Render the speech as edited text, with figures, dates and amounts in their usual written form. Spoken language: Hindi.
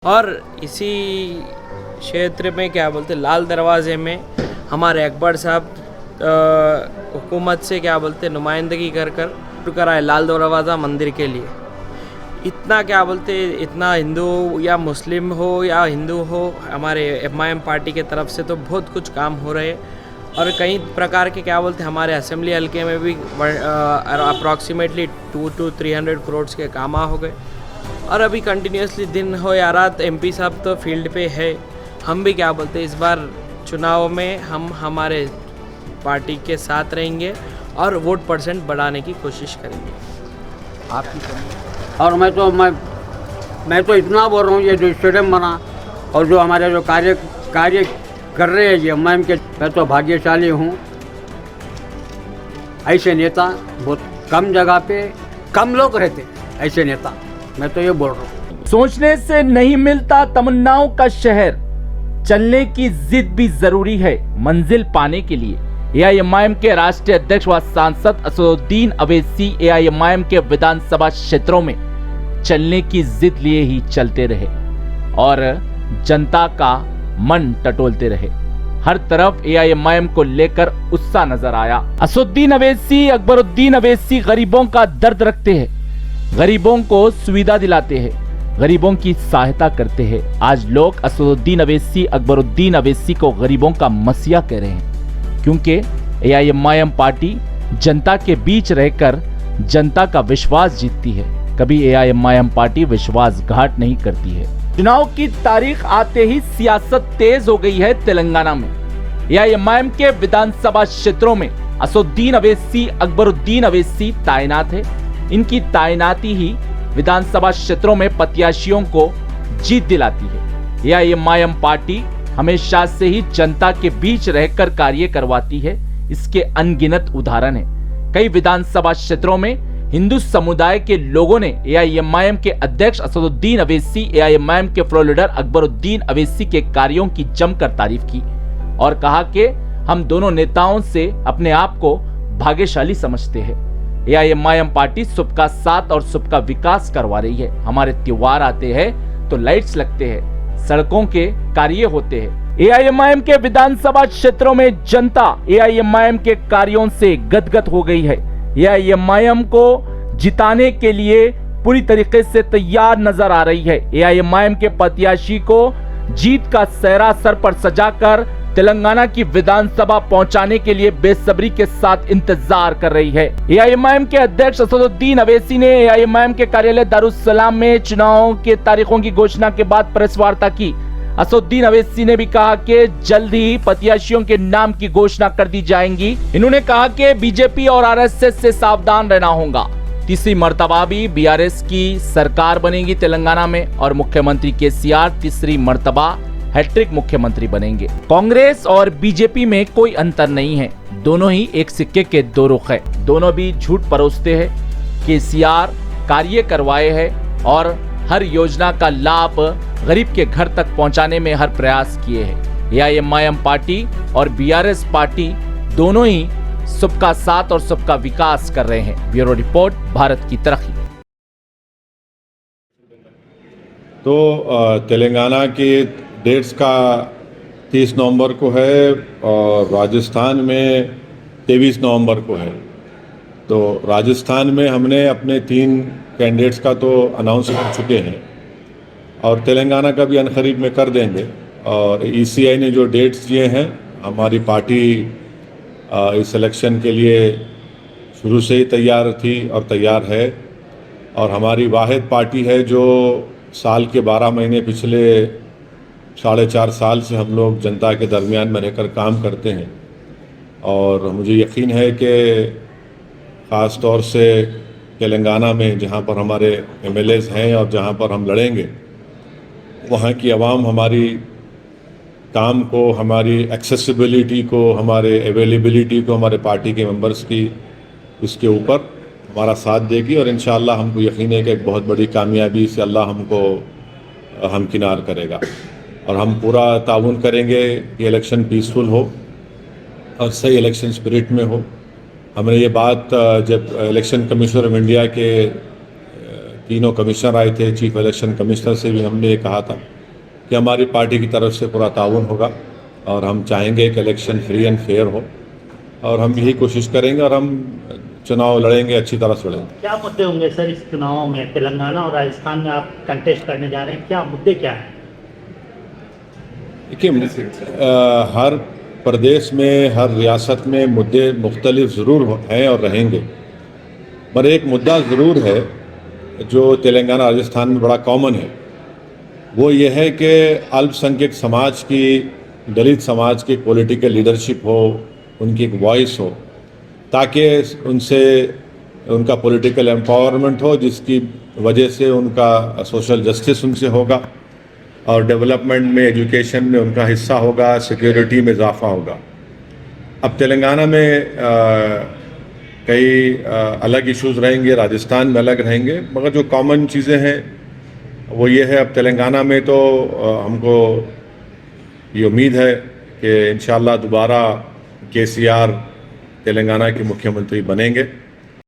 और इसी क्षेत्र में क्या बोलते लाल दरवाज़े में हमारे अकबर साहब हुकूमत से क्या बोलते नुमाइंदगी कर आए लाल दरवाज़ा मंदिर के लिए। इतना क्या बोलते इतना हिंदू या मुस्लिम हो या हिंदू हो हमारे एमआईएम पार्टी के तरफ से तो बहुत कुछ काम हो रहे हैं और कई प्रकार के क्या बोलते हमारे असेंबली हल्के में भी अप्रॉक्सीमेटली 200 to 300 करोड़ के काम हो गए। और अभी कंटिन्यूसली दिन हो या रात एमपी साहब तो फील्ड पे है। हम भी क्या बोलते इस बार चुनाव में हम हमारे पार्टी के साथ रहेंगे और वोट परसेंट बढ़ाने की कोशिश करेंगे। आपकी और मैं तो इतना बोल रहा हूँ, ये जो स्टेडियम बना और जो हमारे जो कार्य कर रहे हैं ये एमआईएम के, मैं तो भाग्यशाली हूँ। ऐसे नेता बहुत कम जगह पे कम लोग रहते, ऐसे नेता मैं तो ये बोल रहा हूँ। सोचने से नहीं मिलता तमन्नाओं का शहर, चलने की जिद भी जरूरी है मंजिल पाने के लिए। एआईएमआईएम के राष्ट्रीय अध्यक्ष व सांसद असदुद्दीन अवैसी एआईएमआईएम के विधानसभा क्षेत्रों में चलने की जिद लिए ही चलते रहे और जनता का मन टटोलते रहे। हर तरफ एआईएमआईएम को लेकर उत्साह नजर आया। असदुद्दीन अवैसी अकबरुद्दीन अवैसी गरीबों का दर्द रखते हैं, गरीबों को सुविधा दिलाते हैं, गरीबों की सहायता करते हैं। आज लोग असदुद्दीन अवैसी अकबरुद्दीन अवैसी को गरीबों का मसीहा कह रहे हैं, क्योंकि एआईएमआईएम पार्टी जनता के बीच रहकर जनता का विश्वास जीतती है। कभी एआईएमआईएम पार्टी विश्वासघात नहीं करती है। चुनाव की तारीख आते ही सियासत तेज हो गई है तेलंगाना में। एआईएमआईएम के विधानसभा क्षेत्रों में असदुद्दीन अवैसी अकबरुद्दीन अवैसी तैनात है। इनकी तैनाती ही विधानसभा क्षेत्रों में प्रत्याशियों को जीत दिलाती है। एआईएमआईएम पार्टी हमेशा से ही जनता के बीच रहकर कार्य करवाती है। इसके अनगिनत उदाहरण हैं। कई विधानसभा क्षेत्रों में हिंदू समुदाय के लोगों ने एआईएमआईएम के अध्यक्ष असदुद्दीन अवैसी, एआईएमआईएम के फ्लोर लीडर अकबरुद्दीन अवैसी के कार्यों की जमकर तारीफ की और कहा कि हम दोनों नेताओं से अपने आप को भाग्यशाली समझते हैं। एआईएमआईएम पार्टी सबका साथ और सबका विकास करवा रही है। हमारे त्योहार आते हैं तो लाइट्स लगते हैं, सड़कों के कार्य होते हैं। एआईएमआईएम के विधानसभा क्षेत्रों में जनता एआईएमआईएम के कार्यों से गदगद हो गई है। एआईएमआईएम को जिताने के लिए पूरी तरीके से तैयार नजर आ रही है। एआईएमआईएम के प्रत्याशी को जीत का सेहरा सर पर सजाकर तेलंगाना की विधानसभा पहुंचाने के लिए बेसब्री के साथ इंतजार कर रही है। एआईएमआईएम के अध्यक्ष असदुद्दीन अवैसी ने एआईएमआईएम के कार्यालय दारुसलाम में चुनाव के तारीखों की घोषणा के बाद प्रेस वार्ता की। असदुद्दीन अवैसी ने भी कहा कि जल्द ही प्रत्याशियों के नाम की घोषणा कर दी जाएंगी। इन्होंने कहा कि बीजेपी और आरएसएस से सावधान रहना होगा। तीसरी मर्तबा भी बीआरएस की सरकार बनेगी तेलंगाना में और मुख्यमंत्री केसीआर तीसरी मर्तबा हैट्रिक मुख्यमंत्री बनेंगे। कांग्रेस और बीजेपी में कोई अंतर नहीं है, दोनों ही एक सिक्के के दो रुख है। दोनों भी झूठ परोसते हैं। केसीआर कार्य करवाए हैं और हर योजना का लाभ गरीब के घर तक पहुंचाने में हर प्रयास किए हैं। एआईएमआईएम पार्टी और बीआरएस पार्टी दोनों ही सबका साथ और सबका विकास कर रहे हैं। ब्यूरो रिपोर्ट, भारत की तरक्की। तो तेलंगाना की डेट्स का 30 नवंबर को है और राजस्थान में 23 नवंबर को है। तो राजस्थान में हमने अपने 3 कैंडिडेट्स का तो अनाउंस कर चुके हैं और तेलंगाना का भी अनकरीब में कर देंगे। और ईसीआई ने जो डेट्स दिए हैं, हमारी पार्टी इस इलेक्शन के लिए शुरू से ही तैयार थी और तैयार है और हमारी वाहिद पार्टी है जो साल के 12 महीने पिछले 4.5 साल से हम लोग जनता के दरमियान में रहकर काम करते हैं। और मुझे यकीन है कि ख़ास तौर से तेलंगाना में जहाँ पर हमारे एमएलएज हैं और जहाँ पर हम लड़ेंगे, वहाँ की आवाम हमारी काम को, हमारी एक्सेसिबिलिटी को, हमारे अवेलेबिलिटी को, हमारे पार्टी के मेंबर्स की उसके ऊपर हमारा साथ देगी और इंशाअल्लाह हमको यकीन है कि एक बहुत बड़ी कामयाबी से अल्लाह हमको हमकिनार करेगा। और हम पूरा ताउन करेंगे कि इलेक्शन पीसफुल हो और सही इलेक्शन स्पिरिट में हो। हमने ये बात जब इलेक्शन कमीशन ऑफ इंडिया के तीनों कमिश्नर आए थे, चीफ इलेक्शन कमिश्नर से भी हमने ये कहा था कि हमारी पार्टी की तरफ से पूरा ताउन होगा और हम चाहेंगे कि इलेक्शन फ्री एंड फेयर हो और हम यही कोशिश करेंगे और हम चुनाव लड़ेंगे, अच्छी तरह से लड़ेंगे। क्या मुद्दे होंगे सर इस चुनाव में? तेलंगाना और राजस्थान में आप कंटेस्ट करने जा रहे हैं, क्या मुद्दे क्या हैं? देखिए, हर प्रदेश में, हर रियासत में मुद्दे मुख्तलिफ ज़रूर हैं और रहेंगे, पर एक मुद्दा ज़रूर है जो तेलंगाना राजस्थान में बड़ा कॉमन है। वो ये है कि अल्पसंख्यक समाज की, दलित समाज की पॉलिटिकल लीडरशिप हो, उनकी एक वॉइस हो, ताकि उनसे उनका पॉलिटिकल एम्पावरमेंट हो, जिसकी वजह से उनका सोशल जस्टिस उनसे होगा और डेवलपमेंट में, एजुकेशन में उनका हिस्सा होगा, सिक्योरिटी में इजाफा होगा। अब तेलंगाना में कई अलग इश्यूज़ रहेंगे, राजस्थान में अलग रहेंगे, मगर जो कॉमन चीज़ें हैं वो ये है, अब तेलंगाना में तो हमको ये उम्मीद है कि इंशाअल्लाह दोबारा केसीआर तेलंगाना के मुख्यमंत्री बनेंगे।